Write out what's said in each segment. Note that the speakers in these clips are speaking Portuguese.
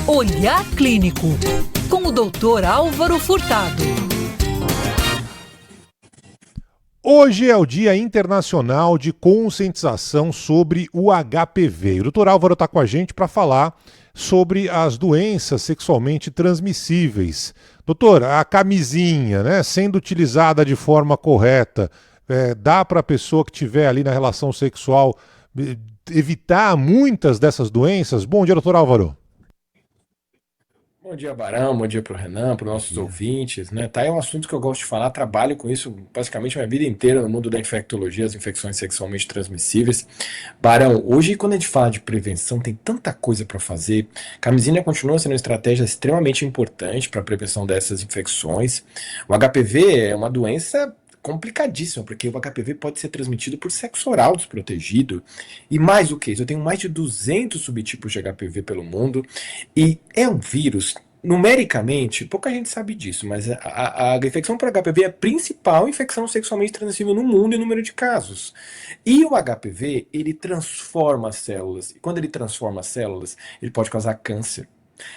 Olhar Clínico, com o Dr. Álvaro Furtado. Hoje é o Dia Internacional de Conscientização sobre o HPV. E o Dr. Álvaro está com a gente para falar sobre as doenças sexualmente transmissíveis. Doutor, a camisinha, né, sendo utilizada de forma correta, dá para a pessoa que estiver ali na relação sexual evitar muitas dessas doenças? Bom dia, doutor Álvaro. Bom dia, Barão. Bom dia para o Renan, para os nossos ouvintes, né? Tá aí um assunto que eu gosto de falar, trabalho com isso basicamente a minha vida inteira no mundo da infectologia, as infecções sexualmente transmissíveis. Barão, hoje quando a gente fala de prevenção, tem tanta coisa para fazer. Camisinha continua sendo uma estratégia extremamente importante para a prevenção dessas infecções. O HPV é uma doença complicadíssima, porque o HPV pode ser transmitido por sexo oral desprotegido. E mais do que isso, eu tenho mais de 200 subtipos de HPV pelo mundo, e é um vírus, numericamente, pouca gente sabe disso, mas a infecção por HPV é a principal infecção sexualmente transmissível no mundo em número de casos. E o HPV, ele transforma as células, e quando ele transforma as células, ele pode causar câncer.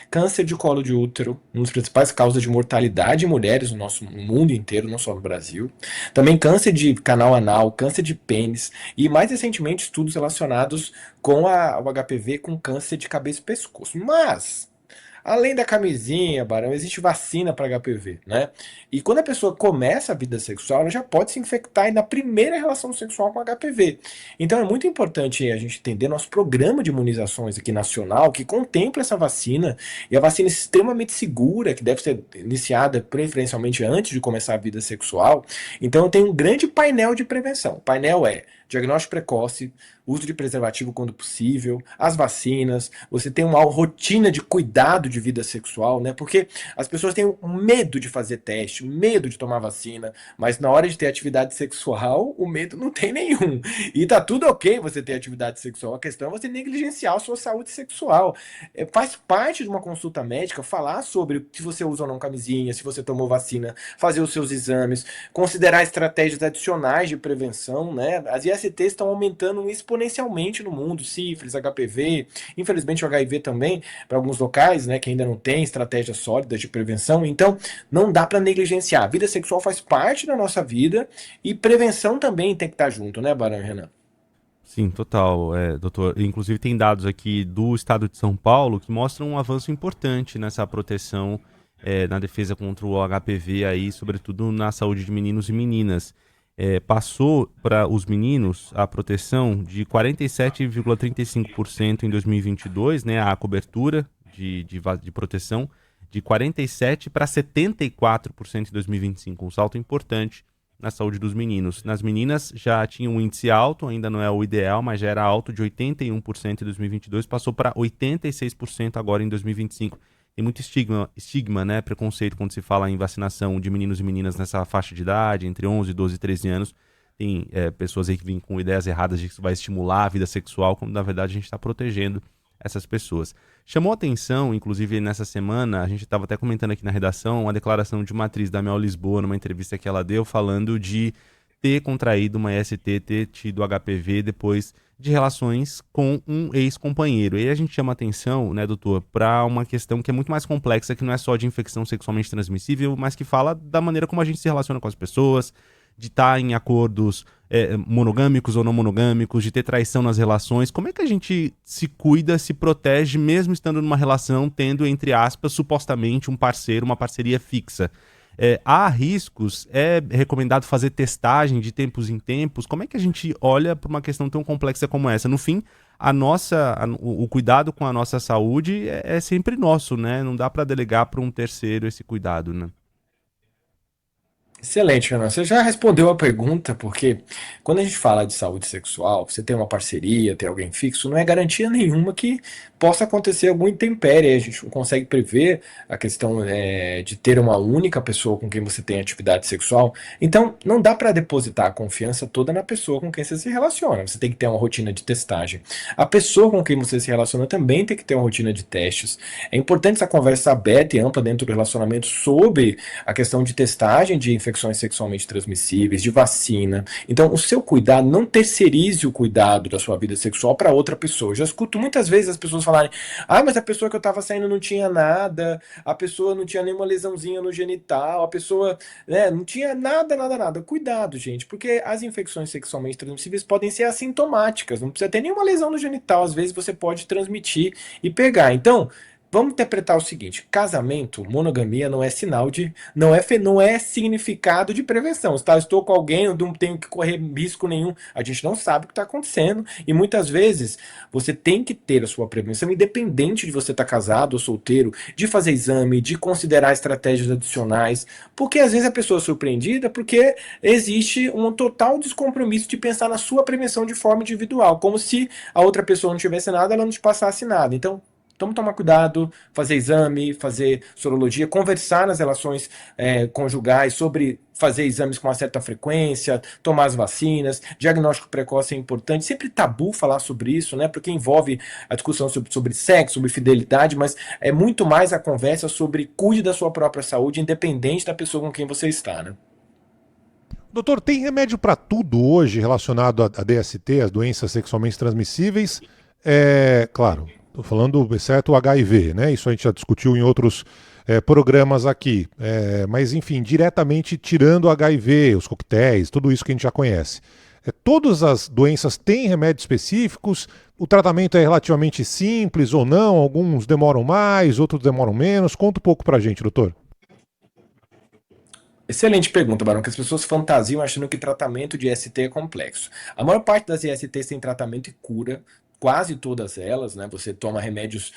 Câncer de colo de útero, uma das principais causas de mortalidade em mulheres no nosso mundo inteiro, não só no Brasil. Também câncer de canal anal, câncer de pênis e, mais recentemente, estudos relacionados com o HPV com câncer de cabeça e pescoço. Mas, além da camisinha, Barão, existe vacina para HPV, né? E quando a pessoa começa a vida sexual, ela já pode se infectar na primeira relação sexual com HPV. Então é muito importante a gente entender nosso programa de imunizações aqui nacional, que contempla essa vacina, e a vacina é extremamente segura, que deve ser iniciada preferencialmente antes de começar a vida sexual. Então tem um grande painel de prevenção. O painel é diagnóstico precoce, uso de preservativo quando possível, as vacinas, você tem uma rotina de cuidado de vida sexual, né? Porque as pessoas têm medo de fazer teste, medo de tomar vacina, mas na hora de ter atividade sexual, o medo não tem nenhum. E tá tudo ok você ter atividade sexual, a questão é você negligenciar a sua saúde sexual. Faz parte de uma consulta médica falar sobre se você usa ou não camisinha, se você tomou vacina, fazer os seus exames, considerar estratégias adicionais de prevenção, né? As ISTs estão aumentando exponencialmente no mundo, sífilis, HPV, infelizmente o HIV também, para alguns locais, né, que ainda não tem estratégias sólidas de prevenção, então não dá para negligenciar. A vida sexual faz parte da nossa vida e prevenção também tem que estar junto, né, Barão e Renan? Sim, total, doutor. Inclusive tem dados aqui do estado de São Paulo que mostram um avanço importante nessa proteção, na defesa contra o HPV aí, sobretudo na saúde de meninos e meninas. Passou para os meninos a proteção de 47,35% em 2022, né, a cobertura de proteção, de 47% para 74% em 2025, um salto importante na saúde dos meninos. Nas meninas já tinha um índice alto, ainda não é o ideal, mas já era alto, de 81% em 2022, passou para 86% agora em 2025. Tem muito estigma, né, preconceito quando se fala em vacinação de meninos e meninas nessa faixa de idade, entre 11, 12 e 13 anos. Tem pessoas aí que vêm com ideias erradas de que isso vai estimular a vida sexual, quando na verdade a gente está protegendo essas pessoas. Chamou atenção, inclusive nessa semana, a gente estava até comentando aqui na redação, a declaração de uma atriz da Mel Lisboa, numa entrevista que ela deu, falando de ter contraído uma IST, ter tido HPV depois de relações com um ex-companheiro. E aí a gente chama atenção, né, doutor, para uma questão que é muito mais complexa, que não é só de infecção sexualmente transmissível, mas que fala da maneira como a gente se relaciona com as pessoas, de estar em acordos monogâmicos ou não monogâmicos, de ter traição nas relações. Como é que a gente se cuida, se protege, mesmo estando numa relação, tendo, entre aspas, supostamente um parceiro, uma parceria fixa? Há riscos? É recomendado fazer testagem de tempos em tempos? Como é que a gente olha para uma questão tão complexa como essa? No fim, o cuidado com a nossa saúde é sempre nosso, né? Não dá para delegar para um terceiro esse cuidado, né? Excelente, Renan. Você já respondeu a pergunta, porque quando a gente fala de saúde sexual, você tem uma parceria, tem alguém fixo, não é garantia nenhuma que possa acontecer alguma intempérie. A gente não consegue prever a questão de ter uma única pessoa com quem você tem atividade sexual. Então, não dá para depositar a confiança toda na pessoa com quem você se relaciona. Você tem que ter uma rotina de testagem. A pessoa com quem você se relaciona também tem que ter uma rotina de testes. É importante essa conversa aberta e ampla dentro do relacionamento sobre a questão de testagem de infecção infecções sexualmente transmissíveis, de vacina. Então, o seu cuidado, não terceirize o cuidado da sua vida sexual para outra pessoa. Eu já escuto muitas vezes as pessoas falarem: mas a pessoa que eu estava saindo não tinha nada, a pessoa não tinha nenhuma lesãozinha no genital, a pessoa, né, não tinha nada, nada, nada. Cuidado, gente, porque as infecções sexualmente transmissíveis podem ser assintomáticas, não precisa ter nenhuma lesão no genital, às vezes você pode transmitir e pegar. Então, vamos interpretar o seguinte: casamento, monogamia não é sinal de, não é significado de prevenção. Se estou com alguém, eu não tenho que correr risco nenhum. A gente não sabe o que está acontecendo e muitas vezes você tem que ter a sua prevenção, independente de você estar casado ou solteiro, de fazer exame, de considerar estratégias adicionais, porque às vezes a pessoa é surpreendida porque existe um total descompromisso de pensar na sua prevenção de forma individual, como se a outra pessoa não tivesse nada, ela não te passasse nada. Então, vamos tomar cuidado, fazer exame, fazer sorologia, conversar nas relações conjugais sobre fazer exames com uma certa frequência, tomar as vacinas, diagnóstico precoce é importante, sempre tabu falar sobre isso, né, porque envolve a discussão sobre sexo, sobre fidelidade, mas é muito mais a conversa sobre cuide da sua própria saúde, independente da pessoa com quem você está, né. Doutor, tem remédio para tudo hoje relacionado a DST, as doenças sexualmente transmissíveis? Claro. Estou falando, exceto o HIV, né? Isso a gente já discutiu em outros programas aqui. Mas, enfim, diretamente tirando o HIV, os coquetéis, tudo isso que a gente já conhece. Todas as doenças têm remédios específicos? O tratamento é relativamente simples ou não? Alguns demoram mais, outros demoram menos? Conta um pouco pra gente, doutor. Excelente pergunta, Barão, que as pessoas fantasiam achando que tratamento de IST é complexo. A maior parte das ISTs tem tratamento e cura, quase todas elas, né? Você toma remédios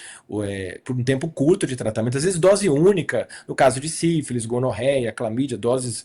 por um tempo curto de tratamento, às vezes dose única, no caso de sífilis, gonorreia, clamídia, doses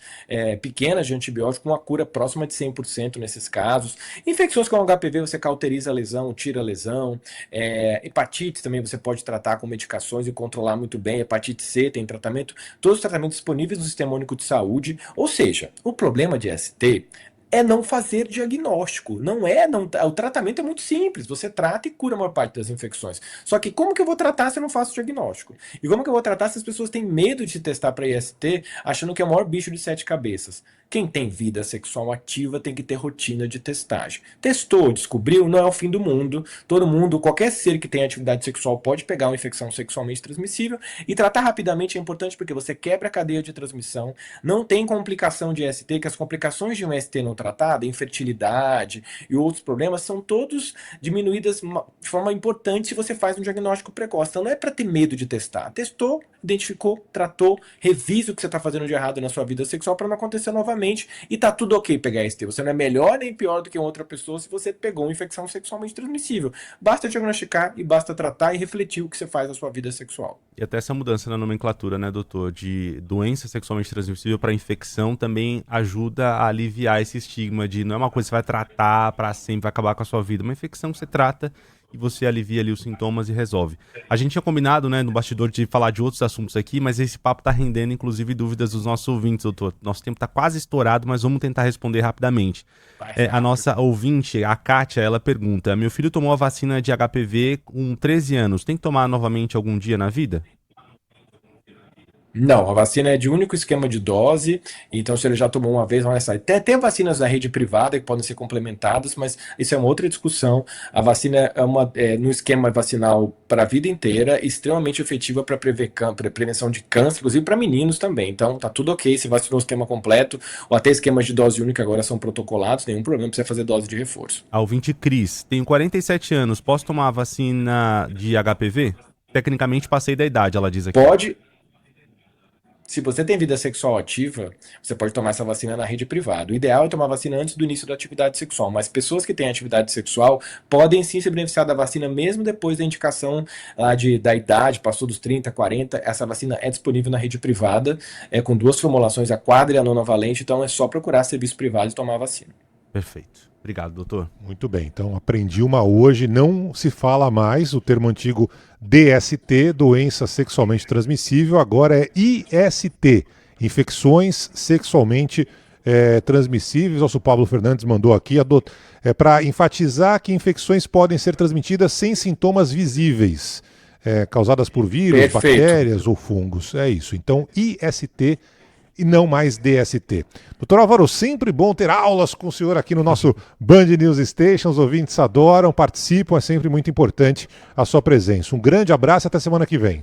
pequenas de antibiótico, com uma cura próxima de 100% nesses casos. Infecções com HPV, você cauteriza a lesão, tira a lesão. Hepatite também você pode tratar com medicações e controlar muito bem. Hepatite C tem tratamento, todos os tratamentos disponíveis no Sistema Único de Saúde. Ou seja, o problema de ST é não fazer diagnóstico. O tratamento é muito simples. Você trata e cura a maior parte das infecções. Só que como que eu vou tratar se eu não faço diagnóstico? E como que eu vou tratar se as pessoas têm medo de se testar para IST, achando que é o maior bicho de 7 cabeças? Quem tem vida sexual ativa tem que ter rotina de testagem. Testou, descobriu, não é o fim do mundo. Todo mundo, qualquer ser que tenha atividade sexual pode pegar uma infecção sexualmente transmissível e tratar rapidamente é importante porque você quebra a cadeia de transmissão, não tem complicação de IST, que as complicações de um IST não tratada, infertilidade e outros problemas, são todos diminuídas de forma importante se você faz um diagnóstico precoce. Então não é para ter medo de testar. Testou, identificou, tratou, revisa o que você está fazendo de errado na sua vida sexual para não acontecer novamente e tá tudo ok pegar IST. Você não é melhor nem pior do que outra pessoa se você pegou uma infecção sexualmente transmissível. Basta diagnosticar e basta tratar e refletir o que você faz na sua vida sexual. E até essa mudança na nomenclatura, né, doutor, de doença sexualmente transmissível para infecção também ajuda a aliviar esse estigma de não é uma coisa que você vai tratar para sempre, vai acabar com a sua vida. Uma infecção que você trata e você alivia ali os sintomas e resolve. A gente tinha combinado, né, no bastidor de falar de outros assuntos aqui, mas esse papo tá rendendo, inclusive, dúvidas dos nossos ouvintes, doutor. Nosso tempo tá quase estourado, mas vamos tentar responder rapidamente. A nossa ouvinte, a Kátia, ela pergunta: meu filho tomou a vacina de HPV com 13 anos, tem que tomar novamente algum dia na vida? Não, a vacina é de único esquema de dose, então se ele já tomou uma vez, não vai sair. Tem vacinas da rede privada que podem ser complementadas, mas isso é uma outra discussão. A vacina é no esquema vacinal para a vida inteira, extremamente efetiva para prevenção de câncer, inclusive para meninos também. Então tá tudo ok, se vacinou o esquema completo, ou até esquemas de dose única agora são protocolados, nenhum problema para você fazer dose de reforço. A ouvinte Cris: tenho 47 anos, posso tomar a vacina de HPV? Tecnicamente passei da idade, ela diz aqui. Pode. Se você tem vida sexual ativa, você pode tomar essa vacina na rede privada. O ideal é tomar a vacina antes do início da atividade sexual, mas pessoas que têm atividade sexual podem sim se beneficiar da vacina mesmo depois da indicação da idade, passou dos 30, 40. Essa vacina é disponível na rede privada, com 2 formulações, a quadra e a nonavalente, então é só procurar serviço privado e tomar a vacina. Perfeito. Obrigado, doutor. Muito bem, então aprendi uma hoje, não se fala mais o termo antigo DST, doença sexualmente transmissível, agora é IST, infecções sexualmente transmissíveis. Nosso Pablo Fernandes mandou aqui, para enfatizar que infecções podem ser transmitidas sem sintomas visíveis, causadas por vírus, Perfeito. bactérias ou fungos, é isso. Então IST, e não mais DST. Doutor Álvaro, sempre bom ter aulas com o senhor aqui no nosso Band News Station. Os ouvintes adoram, participam, é sempre muito importante a sua presença. Um grande abraço e até semana que vem.